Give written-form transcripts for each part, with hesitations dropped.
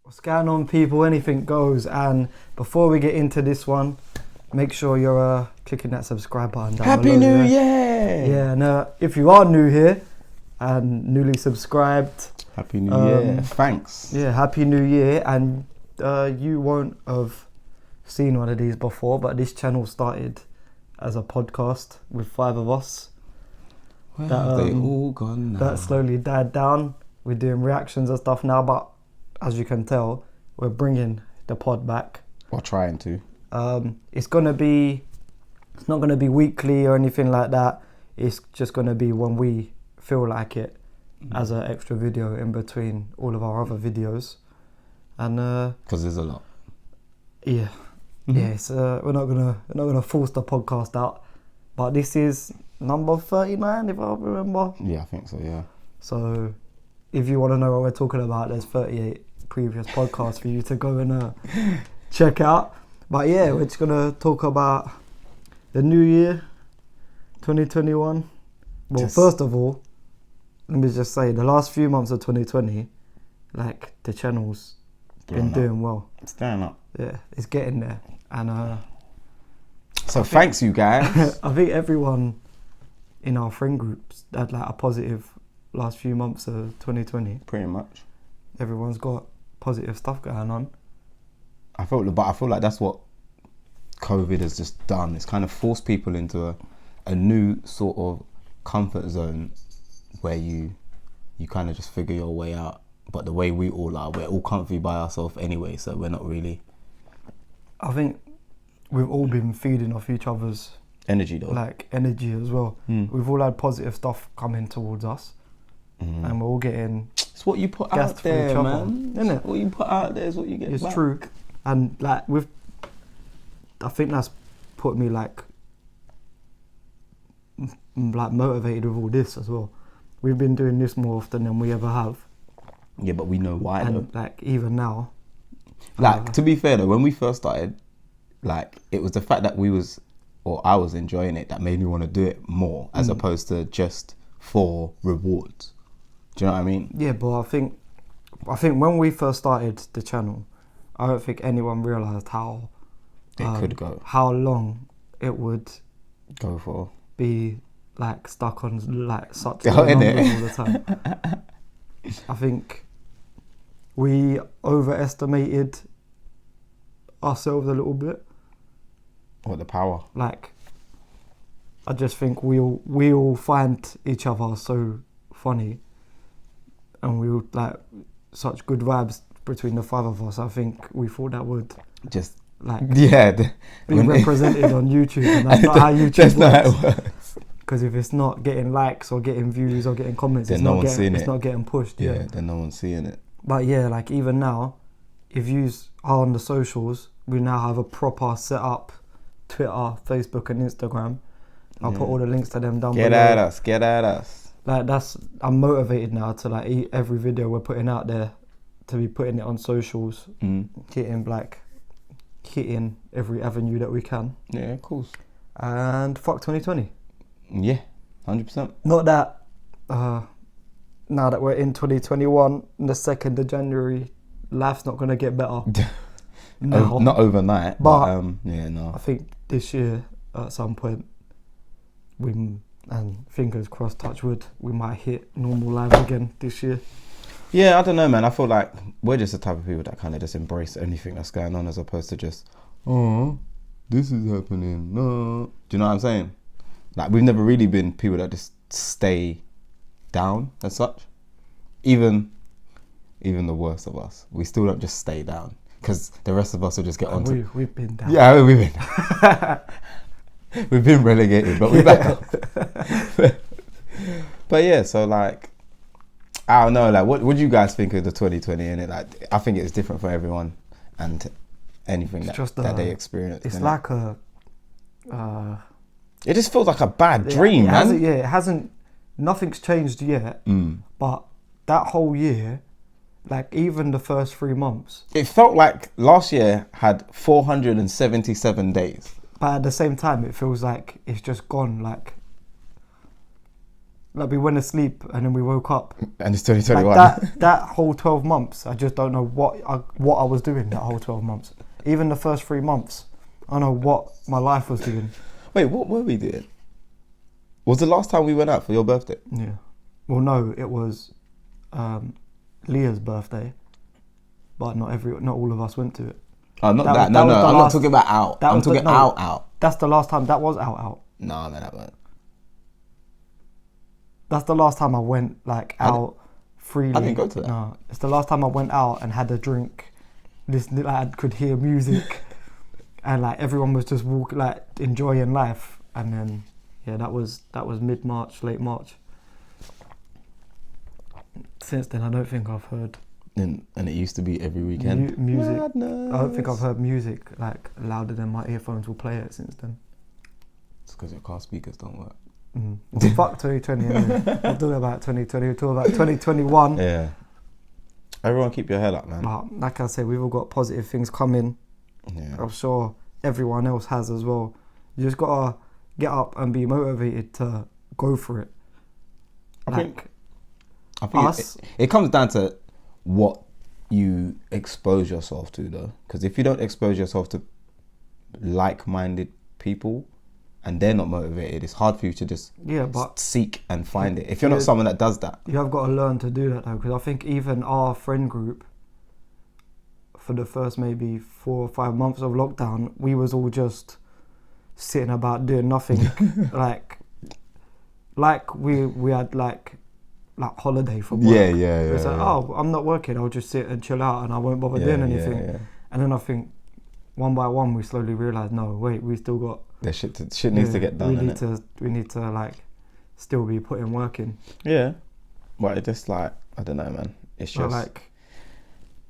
What's going on, people? Anything goes. And before we get into this one, make sure you're clicking that subscribe button down Happy below. New Year! Yeah, and if you are new here and newly subscribed, Happy New Year. Thanks. Yeah, Happy New Year. And you won't have seen one of these before, but this channel started as a podcast with 5 of us. Where have they all gone now? That slowly died down. We're doing reactions and stuff now, but as you can tell, we're bringing the pod back. Or trying to. It's not gonna be weekly or anything like that. It's just gonna be when we feel like it, as an extra video in between all of our other videos. And because there's a lot. Yeah, it's we're not gonna force the podcast out, but this is number 39 if I remember. Yeah, I think so. Yeah. So if you want to know what we're talking about, there's 38 previous podcasts for you to go and check out. But yeah, we're just gonna talk about the new year, 2021. Well, first of all, let me just say the last few months of 2020, like the channel's been doing well. It's doing up. Yeah, it's getting there, and so thanks you guys. I think everyone in our friend groups had like a positive last few months of 2020. Pretty much. Everyone's got positive stuff going on. I feel like that's what COVID has just done. It's kind of forced people into a new sort of comfort zone where you kind of just figure your way out. But the way we all are, we're all comfy by ourselves anyway, so we're not really. I think we've all been feeding off each other's energy though. Like energy as well. We've all had positive stuff coming towards us, and we're all getting. It's what you put out there, man. Isn't it? What you put out there is what you get. It's back. true, and like I think that's put me like motivated with all this as well. We've been doing this more often than we ever have. Yeah, but we know why. And though. like even now. Like to be fair though, when we first started, like it was the fact that I was enjoying it that made me want to do it more, as opposed to just for rewards. Do you know what I mean? Yeah, but I think when we first started the channel, I don't think anyone realised how it could go, how long it would go for, be like stuck on like such low numbers all the time. I think we overestimated ourselves a little bit. Or the power. Like, I just think we all find each other so funny, and we all like such good vibes between the 5 of us. I think we thought that would just like be represented on YouTube, and that's not how YouTube works. Because if it's not getting likes or getting views or getting comments, then it's not getting pushed. Yeah, then no one's seeing it. But yeah, like even now, if you are on the socials, we now have a proper setup. Twitter, Facebook and Instagram. I'll put all the links to them down below. Get at us. Like I'm motivated now to like every video we're putting out there, to be putting it on socials, hitting every avenue that we can. Yeah, of course. And fuck 2020. Yeah, 100%. Not that now that we're in 2021, the 2nd of January, life's not gonna get better. No. Not overnight, but yeah, no. I think this year at some point and fingers crossed, touch wood, we might hit normal life again this year. Yeah, I don't know, man. I feel like we're just the type of people that kind of just embrace anything that's going on, as opposed to just, oh, this is happening. No, do you know what I'm saying? Like we've never really been people that just stay down as such. Even the worst of us, we still don't just stay down. Because the rest of us will just get on to... We've been down. Yeah, we've been... we've been relegated, but we're back up. But yeah, so like... I don't know, like, what do you guys think of the 2020? And like, I think it's different for everyone and anything that they experience. It's like it just feels like a bad dream, man. It hasn't... Nothing's changed yet, but that whole year... Like even the first 3 months, it felt like last year had 477 days. But at the same time, it feels like it's just gone. Like we went to sleep and then we woke up. And it's 2021. Like that whole 12 months, I just don't know what I was doing that whole 12 months. Even the first 3 months, I don't know what my life was doing. Wait, what were we doing? Was the last time we went out for your birthday? Yeah. Well, no, it was Leah's birthday, but not all of us went to it. Oh, not that. No, I'm not talking about out. I'm talking out. That's the last time. That was out. No, that wasn't. That's the last time I went like out freely. I didn't go to that. No, it's the last time I went out and had a drink. I could hear music, and like everyone was just walking, like enjoying life. And then, yeah, that was mid-March, late March. Since then, I don't think I've heard. And it used to be every weekend. Music. Madness. I don't think I've heard music like louder than my earphones will play it since then. It's because your car speakers don't work. Well, fuck 2020 anyway. We're talking about 2020, we're talking about 2021. Yeah. Everyone keep your head up, man. But like I said, we've all got positive things coming. Yeah. I'm sure everyone else has as well. You just gotta get up and be motivated to go for it. I think it comes down to what you expose yourself to, though. Because if you don't expose yourself to like-minded people and they're not motivated, it's hard for you to just seek and find it. If you're not someone that does that. You have got to learn to do that, though, because I think even our friend group, for the first maybe 4 or 5 months of lockdown, we was all just sitting about doing nothing. like we had like holiday from work. Yeah. It's like, oh, I'm not working, I'll just sit and chill out and I won't bother doing anything. Yeah. And then I think one by one we slowly realised, no, wait, we still got... There's shit needs to get done. We need to like still be putting work in. Yeah. But it's just like, I don't know, man. It's just... like,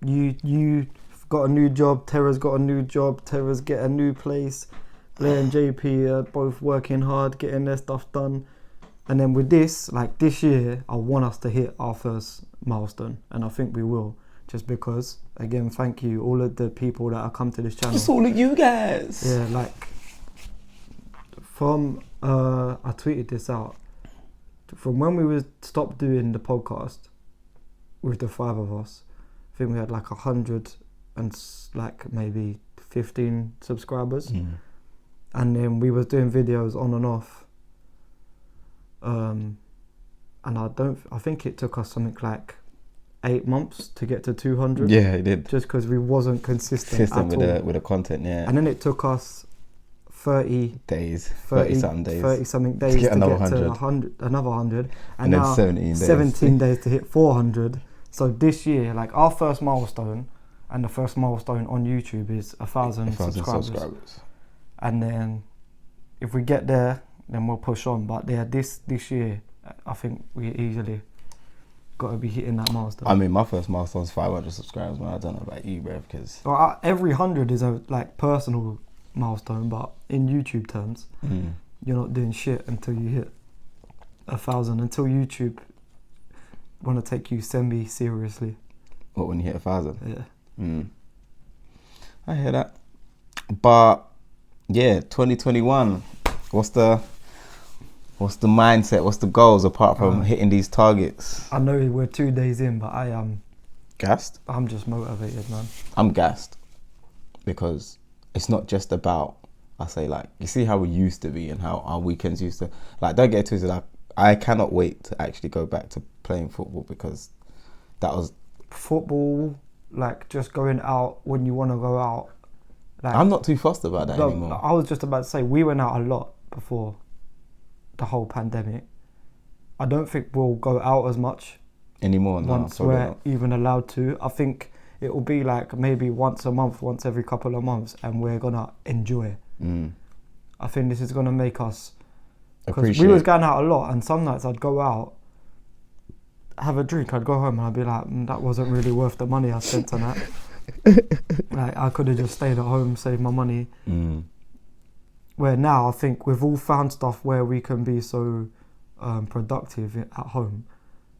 you got a new job, Tara's got a new job, Tara's get a new place, Blair and JP are both working hard, getting their stuff done. And then with this, like this year, I want us to hit our first milestone. And I think we will. Just because, again, thank you, all of the people that have come to this channel. It's all of you guys. Yeah, like, from, I tweeted this out. From when we stopped doing the podcast with the 5 of us, I think we had like 100 and like maybe 15 subscribers. And then we was doing videos on and off. And I think it took us something like 8 months to get to 200. Yeah, it did. Just because we wasn't consistent at all. with the content, yeah. And then it took us 30 something days to get another to 100. Another 100. And then now 17 days to hit 400. So this year, like our first milestone, and the first milestone on YouTube is 1,000 subscribers. And then if we get there, then we'll push on. But yeah, this year, I think we easily got to be hitting that milestone. I mean, my first milestone is 500 subscribers, man. I don't know about you, bro, because... Well, every 100 is a like personal milestone, but in YouTube terms, you're not doing shit until you hit 1,000, until YouTube want to take you semi-seriously. What, when you hit 1,000? Yeah. I hear that. But, yeah, 2021, what's the mindset? What's the goals apart from hitting these targets? I know we're 2 days in, but I am gassed. I'm just motivated, man. I'm gassed because it's not just about, I say, like, you see how we used to be and how our weekends used to, like, don't get it twisted. Like, I cannot wait to actually go back to playing football because that was football, like just going out when you want to go out. Like, I'm not too fussed about that anymore. I was just about to say, we went out a lot before the whole pandemic. I don't think we'll go out as much anymore once we're even allowed to. I think it will be like maybe once a month, once every couple of months, and we're gonna enjoy. I think this is gonna make us, because we was going out a lot, and some nights I'd go out, have a drink, I'd go home and I'd be like, that wasn't really worth the money I spent on that. Like, I could have just stayed at home, saved my money. Where now I think we've all found stuff where we can be so productive at home.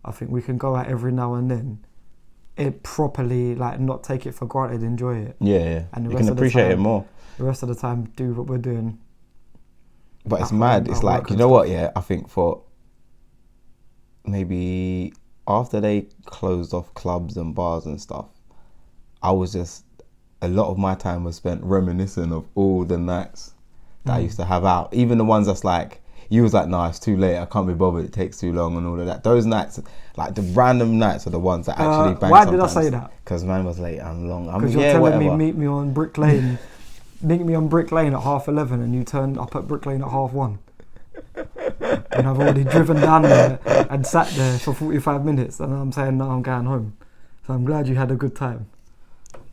I think we can go out every now and then, it properly, like, not take it for granted, enjoy it. Yeah. And you can appreciate it more. The rest of the time, do what we're doing. But it's mad. It's like, you know what? Yeah, I think for maybe after they closed off clubs and bars and stuff, I was just, a lot of my time was spent reminiscing of all the nights that I used to have out. Even the ones that's like, you was like, nah, it's too late, I can't be bothered, it takes too long and all of that. Those nights, like the random nights are the ones that actually bang. Why did I say that? Because mine was late and long. Because you're telling me meet me on Brick Lane, meet me on Brick Lane at 11:30 and you turn up at Brick Lane at 1:30. And I've already driven down there and sat there for 45 minutes and I'm saying, no, I'm going home. So I'm glad you had a good time.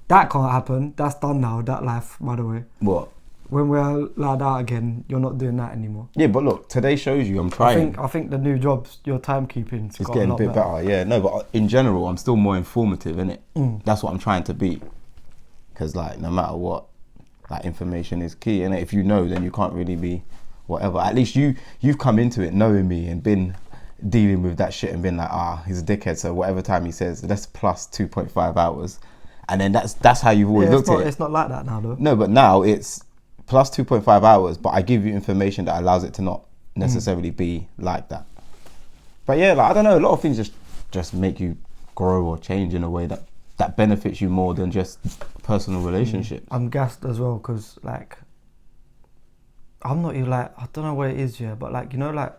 That can't happen. That's done now, that life, by the way. What? When we're allowed out again, you're not doing that anymore. Yeah, but look, today shows you I'm trying. I think the new jobs, your timekeeping, it's getting a bit better. Yeah, no, but in general, I'm still more informative, innit? That's what I'm trying to be. Because, like, no matter what, like, information is key, innit? If you know, then you can't really be whatever. At least you've come into it knowing me and been dealing with that shit and been like, he's a dickhead, so whatever time he says, let's plus 2.5 hours. And then that's how you've always looked at it. It's not like that now, though. No, but now it's plus 2.5 hours, but I give you information that allows it to not necessarily be like that. But yeah, like, I don't know, a lot of things just make you grow or change in a way that benefits you more than just personal relationships. I'm gassed as well because, like, I'm not even like, I don't know what it is, yeah, but like, you know, like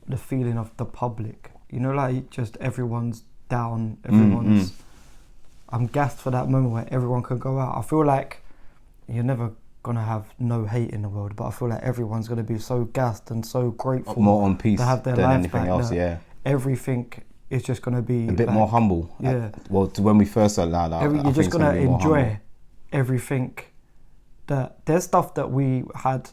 the feeling of the public, you know, like just everyone's down, everyone's, I'm gassed for that moment where everyone can go out. I feel like you're never gonna have no hate in the world, but I feel like everyone's gonna be so gassed and so grateful more on peace to have their than life anything back, else. Yeah, everything is just gonna be a bit like, more humble. Yeah. Well, to when we first allowed out, you're just gonna enjoy everything. That there's stuff that we had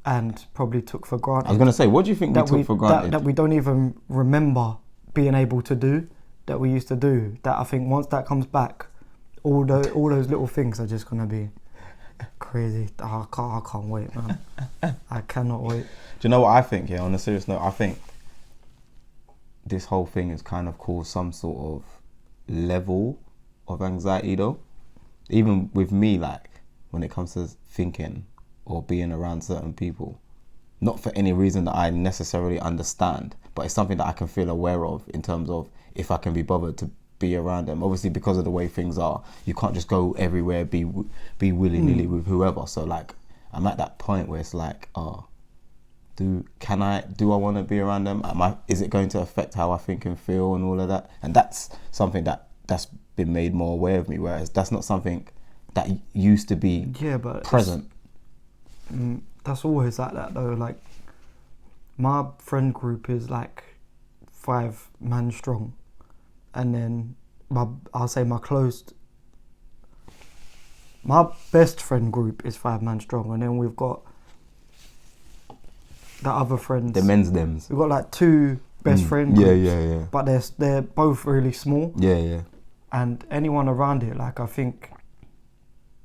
and probably took for granted. I was gonna say, what do you think we took for granted? That we don't even remember being able to do, that we used to do. That I think once that comes back, all those little things are just gonna be crazy. I can't wait, man. I cannot wait. Do you know what I think? Yeah, on a serious note, I think this whole thing has kind of caused some sort of level of anxiety, though. Even with me, like when it comes to thinking or being around certain people, not for any reason that I necessarily understand, but it's something that I can feel aware of in terms of if I can be bothered to be around them. Obviously, because of the way things are, you can't just go everywhere, be willy-nilly with whoever. So like, I'm at that point where it's like, do I want to be around them? Is it going to affect how I think and feel and all of that? And that's something that's been made more aware of me, whereas that's not something that used to be present. That's always like that though. Like, my friend group is like 5 man strong, and then my best friend group is 5 man strong, and then we've got the other friends, the men's dems. We've got like 2 best friend groups, yeah, but they're both really small, yeah, and anyone around it, like, I think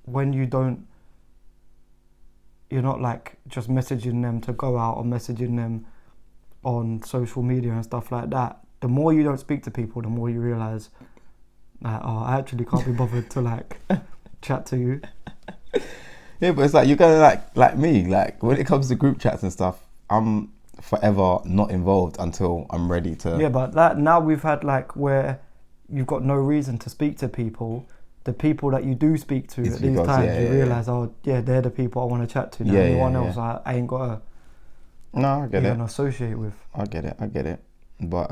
when you're not like just messaging them to go out or messaging them on social media and stuff like that, the more you don't speak to people, the more you realise like, I actually can't be bothered to like chat to you. Yeah, but it's like you're gonna like me, like when it comes to group chats and stuff, I'm forever not involved until I'm ready to. Yeah, but that now we've had like where you've got no reason to speak to people. The people that you do speak to at these times, you realise, they're the people I want to chat to. Now. Anyone else, I ain't got to. No, I get it. Associate with. I get it. But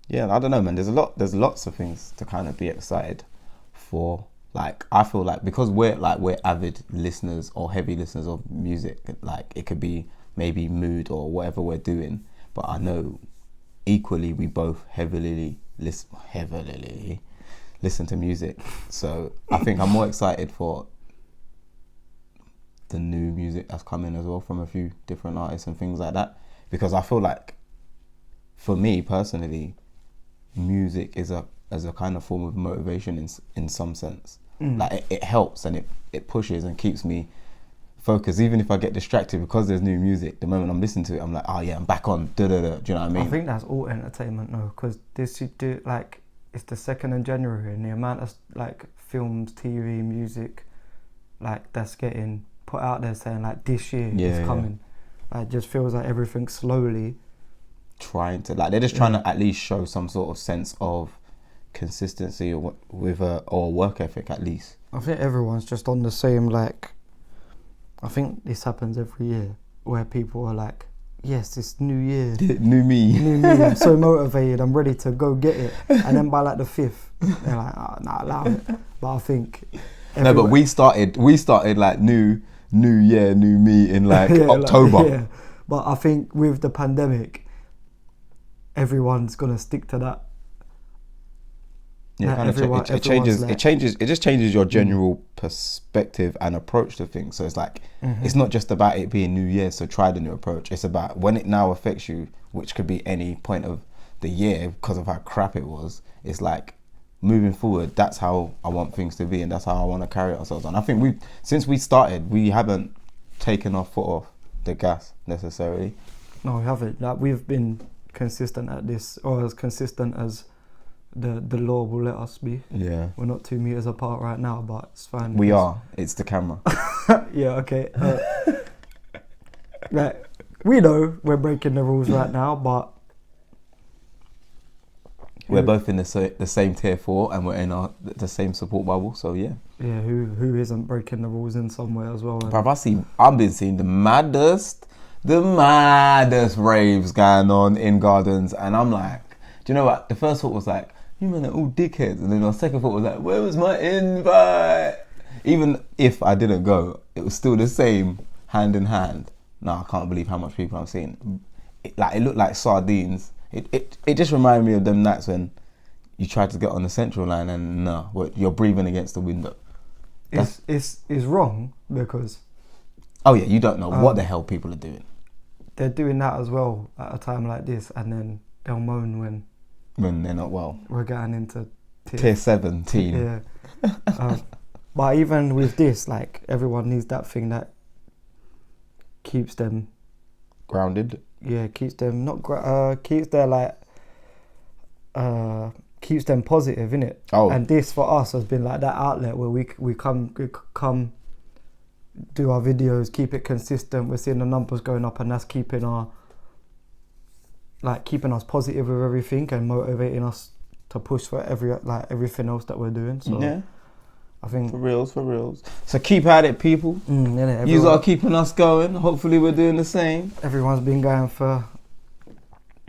yeah, I don't know, man. There's lots of things to kind of be excited for. Like, I feel like because we're avid listeners or heavy listeners of music, like it could be maybe mood or whatever we're doing. But I know equally we both heavily listen to music, so I think I'm more excited for the new music that's coming as well from a few different artists and things like that, because I feel like for me personally, music is a kind of form of motivation in some sense. Like it helps and it pushes and keeps me focused, even if I get distracted because there's new music. The moment I'm listening to it, I'm like, oh yeah, I'm back on. Do you know what I mean? I think that's all entertainment though, because like, it's the 2nd of January and the amount of like films, TV, music, like that's getting put out there saying like this year is coming. Like, it just feels like everything's slowly trying to, like, they're just trying to at least show some sort of sense of consistency or work ethic at least. I think everyone's just on the same, like, I think this happens every year where people are like, yes, it's new year. New me. I'm so motivated, I'm ready to go get it. And then by like the 5th, they're like, oh, nah, allow it. But I think... No, but we started like new year, new me in like October. Like, yeah. But I think with the pandemic, everyone's going to stick to that. Yeah, kind of it changes. Like, it just changes your general perspective and approach to things. So it's like it's not just about it being New Year, so try the new approach. It's about when it now affects you, which could be any point of the year because of how crap it was. It's like moving forward. That's how I want things to be, and that's how I want to carry ourselves on. I think since we started, we haven't taken our foot off the gas necessarily. No, we haven't. Like, we've been consistent at this, or as consistent as the law will let us be. Yeah. We're not 2 meters apart right now, but it's fine. We are. It's the camera. Yeah, okay. Like, we know we're breaking the rules right now, but... We're both in the same tier 4 and we're in the same support bubble, so yeah. Yeah, who isn't breaking the rules in somewhere as well? Bruv, I've been seeing the maddest raves going on in gardens, and I'm like, do you know what? The first thought was like, you men are all dickheads. And then my second thought was like, where was my invite? Even if I didn't go, it was still the same, hand in hand. No, I can't believe how much people I'm seeing. It looked like sardines. It just reminded me of them nights when you tried to get on the central line and you're breathing against the window. It's wrong because... Oh yeah, you don't know what the hell people are doing. They're doing that as well at a time like this, and then they'll moan when they're not well. We're getting into tier 17. Yeah. But even with this, like, everyone needs that thing that keeps them grounded. Yeah, keeps them keeps them positive, innit? Oh. And this for us has been like that outlet where we come do our videos, keep it consistent. We're seeing the numbers going up, and that's keeping us positive with everything and motivating us to push for everything else that we're doing. So yeah, I think for reals. So keep at it, people. You are keeping us going. Hopefully we're doing the same. Everyone's been going for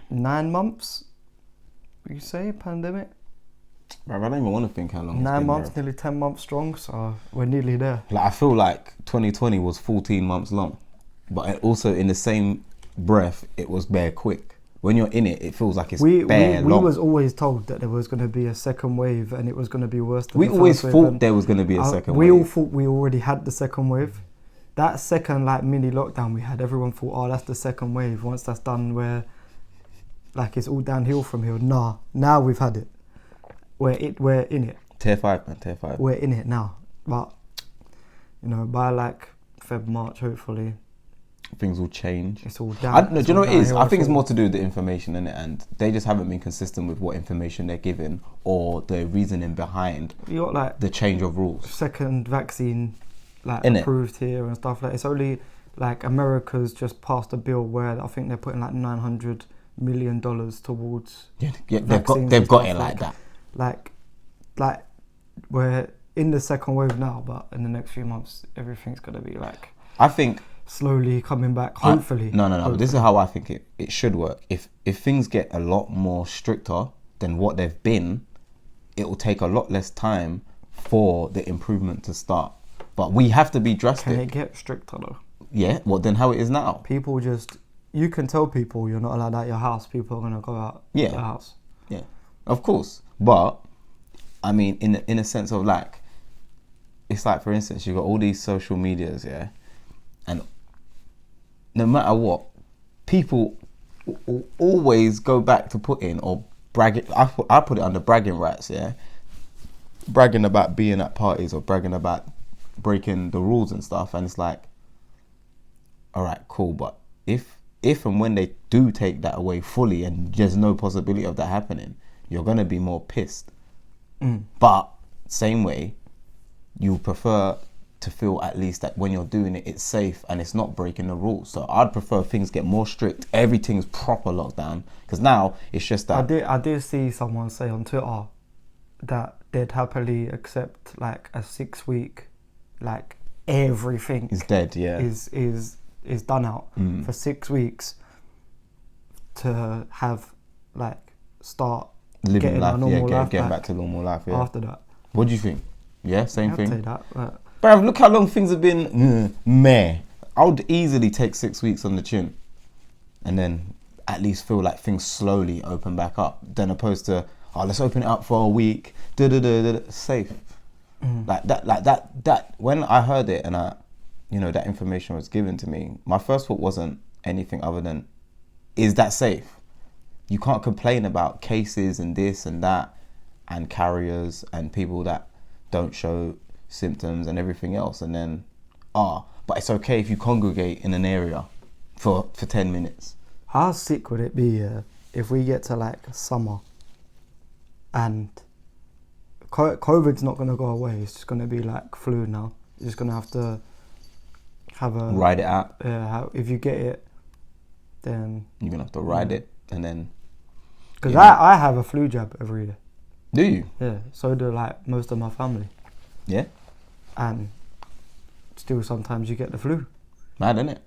9 months. You say pandemic? Bro, I don't even want to think how long. 9 months, nearly 10 months strong. So we're nearly there. Like, I feel like 2020 was 14 months long, but also in the same breath, it was bare quick. When you're in it, it feels like it's bare long. We was always told that there was going to be a second wave, and it was going to be worse than we always thought there was going to be a second wave. We all thought we already had the second wave. That second mini lockdown we had, everyone thought, oh, that's the second wave. Once that's done, where it's all downhill from here. Nah, now we've had it. We're in it. Tier 5, man, tier 5. We're in it now. But, by Feb, March, hopefully, things will change. It's all down. Do you know what it is? I think it's more to do with the information in it, and they just haven't been consistent with what information they're giving or the reasoning behind you got the change of rules. Second vaccine approved here and stuff it's only America's just passed a bill where I think they're putting $900 million towards they've got it like that. We're in the second wave now, but in the next few months everything's gonna be I think slowly coming back, hopefully. No. This is how I think it should work. If things get a lot more stricter than what they've been, it will take a lot less time for the improvement to start. But we have to be drastic. Can it get stricter though? Yeah, well then how it is now. People you can tell people you're not allowed out your house, people are going to go out the house. Yeah, of course. But, I mean, in a sense of it's for instance, you've got all these social medias, yeah? And no matter what, people always go back to putting or bragging. I put it under bragging rights, yeah. Bragging about being at parties or bragging about breaking the rules and stuff, and it's all right, cool. But if and when they do take that away fully, and there's no possibility of that happening, you're gonna be more pissed. But same way, you prefer to feel at least that when you're doing it, it's safe and it's not breaking the rules. So I'd prefer things get more strict. Everything's proper lockdown, because now it's just that. I did see someone say on Twitter that they'd happily accept like a 6-week, like everything It's dead, yeah. is done out for 6 weeks to have like start Living getting life, a normal life getting back to normal life, yeah. after that. What do you think? Yeah, same I'd thing. say that, but Bruv, look how long things have been meh. I would easily take 6 weeks on the chin and then at least feel like things slowly open back up, than opposed to, let's open it up for a week, safe. Like that when I heard it and that information was given to me, my first thought wasn't anything other than, is that safe? You can't complain about cases and this and that and carriers and people that don't show symptoms and everything else, and then but it's okay if you congregate in an area for 10 minutes. how sick would it be if we get to like summer and COVID's not going to go away? It's just going to be like flu now. You're just going to have to have a Ride it out. if you get it, then You're gonna have to ride it, and then because I have a flu jab every year. do you? Yeah, so do like most of my family, Yeah, and still sometimes you get the flu. mad, isn't it?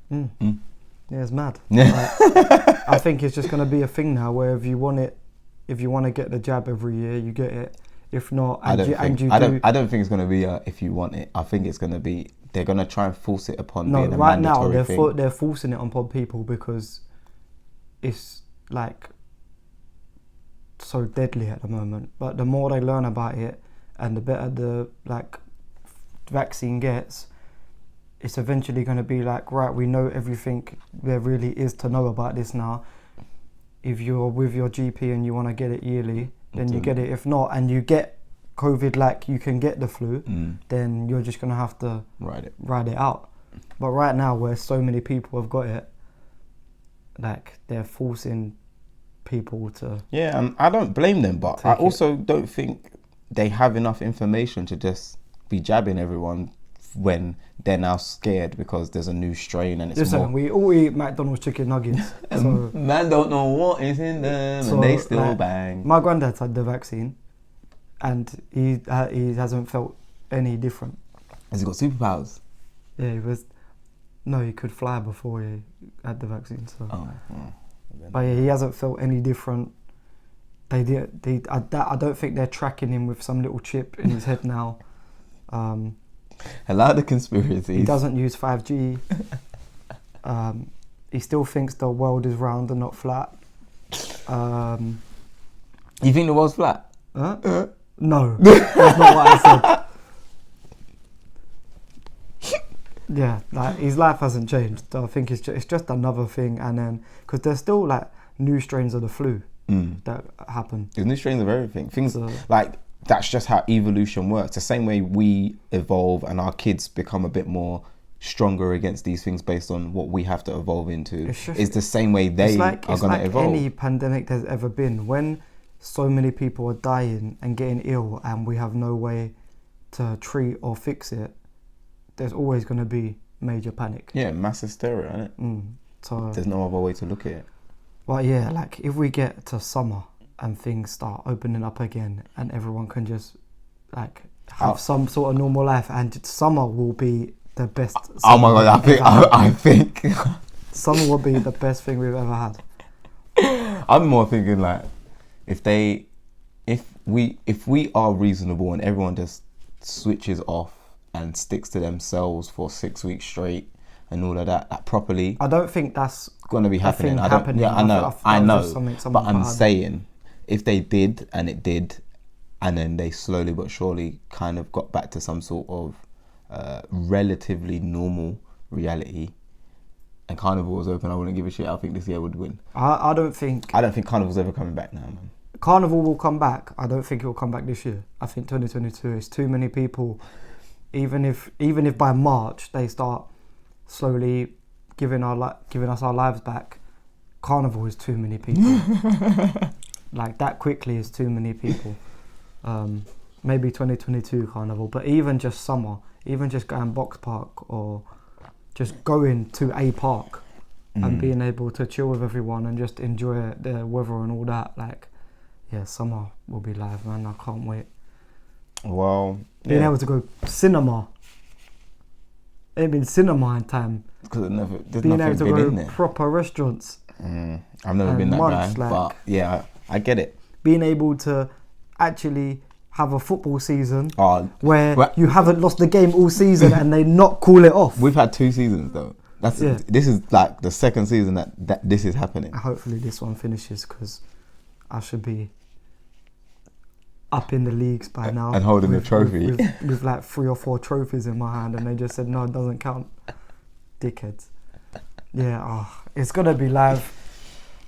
Yeah, it's mad. Yeah. Like, I think it's just going to be a thing now where if you want to get the jab every year, you get it. If not, I don't think it's gonna be if you want it. I think it's gonna be, they're gonna try and force it upon being a right now mandatory thing. they're forcing it upon people because it's like so deadly at the moment. But the more they learn about it and the better the like vaccine gets, it's eventually going to be like, right, we know everything there really is to know about this now. If you're with your GP and you want to get it yearly, then you get it. If not, and you get COVID like you can get the flu, then you're just going to have to ride it out. But right now, where so many people have got it, like they're forcing people to... Yeah, and I don't blame them, but I also don't think they have enough information to just be jabbing everyone when they're now scared because there's a new strain and it's Listen, we all eat McDonald's chicken nuggets. So, man don't know what is in them, and they still bang. My granddad's had the vaccine and he hasn't felt any different. Has he got superpowers? Yeah, he could fly before he had the vaccine. So, but yeah, he hasn't felt any different. I don't think they're tracking him with some little chip in his head now. A lot of the conspiracies. He doesn't use 5G. He still thinks the world is round and not flat. You think the world's flat? Huh? No, that's not what I said. Yeah, like his life hasn't changed. I think it's just another thing, and then because there's still like new strains of the flu that happen. There's new strains of everything. Things like that's just how evolution works. The same way we evolve and our kids become a bit more stronger against these things based on what we have to evolve into. It's the same way they are going to evolve. Any pandemic there's ever been, when so many people are dying and getting ill and we have no way to treat or fix it, there's always going to be major panic. Yeah, mass hysteria, isn't it? So there's no other way to look at it. But yeah, like if we get to summer and things start opening up again and everyone can just like have some sort of normal life, and summer will be the best. Oh my god, I think summer will be the best thing we've ever had. I'm more thinking like if we are reasonable and everyone just switches off and sticks to themselves for 6 weeks straight and all of that properly, I don't think that's going to be happening. I know. But I'm saying if they did, and then they slowly but surely kind of got back to some sort of relatively normal reality, and Carnival was open, I wouldn't give a shit. I think this year would win. I don't think Carnival's ever coming back now, man. Carnival will come back. I don't think it will come back this year. I think 2022 is too many people. Even if by March they start slowly giving us our lives back, Carnival is too many people. Like that quickly is too many people. maybe 2022 carnival, but even just summer, even just going box park or just going to a park and being able to chill with everyone and just enjoy the weather and all that. Like, yeah, summer will be live, man. I can't wait. Well, being able to go cinema. Ain't been cinema in time. Because there's being nothing able to been go in there. Proper restaurants. I've never been that months, guy, like, but yeah, I get it. Being able to actually have a football season Well, you haven't lost the game all season and they not call it off. We've had 2 seasons though. This is like the second season that this is happening. Hopefully this one finishes, because I should be up in the leagues by now and holding the trophy with like 3 or 4 trophies in my hand, and they just said no, it doesn't count. Dickheads. Yeah, it's gonna be live.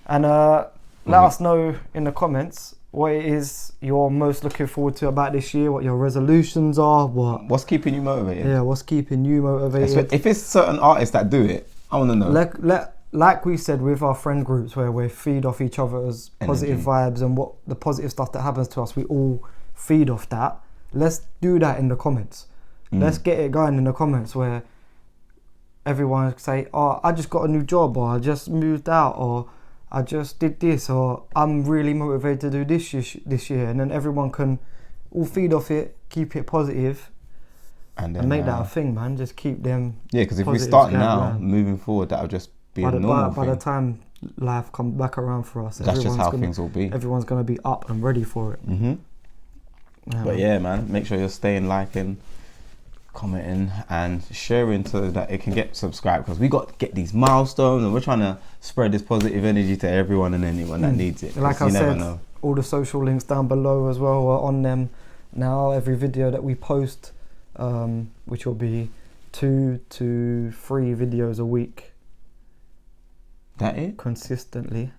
And let us know in the comments what it is you're most looking forward to about this year, what your resolutions are, what's keeping you motivated. Yeah, what's keeping you motivated. If it's certain artists that do it, I want to know. Like we said with our friend groups, where we feed off each other's positive vibes and what the positive stuff that happens to us, we all feed off that. Let's do that in the comments. Let's get it going in the comments, where everyone say, oh, I just got a new job, or I just moved out, or I just did this, or I'm really motivated to do this year. And then everyone can all feed off it, keep it positive, and make that a thing, man. Just keep them. Yeah, because if we start now, moving forward, that'll just be a normal thing. By the time life comes back around for us, that's just how things will be. Everyone's going to be up and ready for it. But yeah, man, make sure you're staying, liking, commenting and sharing so that it can get subscribed, because we got to get these milestones and we're trying to spread this positive energy to everyone and anyone that needs it. Like I said, all the social links down below as well are on them now. Every video that we post, which will be 2 to 3 videos a week. That it? Consistently.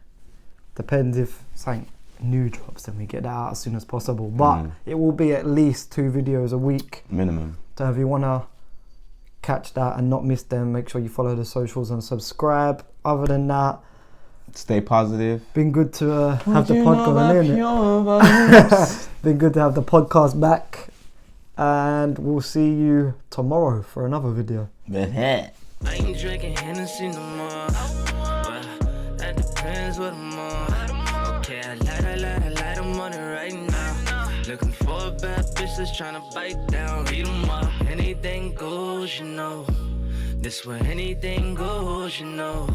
Depends if something new drops, then we get that out as soon as possible. But it will be at least 2 videos a week. Minimum. So if you want to catch that and not miss them, make sure you follow the socials and subscribe. Other than that, stay positive. Been good to have the pod going in. Been good to have the podcast back. And we'll see you tomorrow for another video. I ain't drinking Hennything no more. Well, that depends what I'm on. Okay, I light, I'm on it right now. Looking for a bad bitch that's tryna bite down. Eat 'em up. Anything goes, you know. This where anything goes, you know.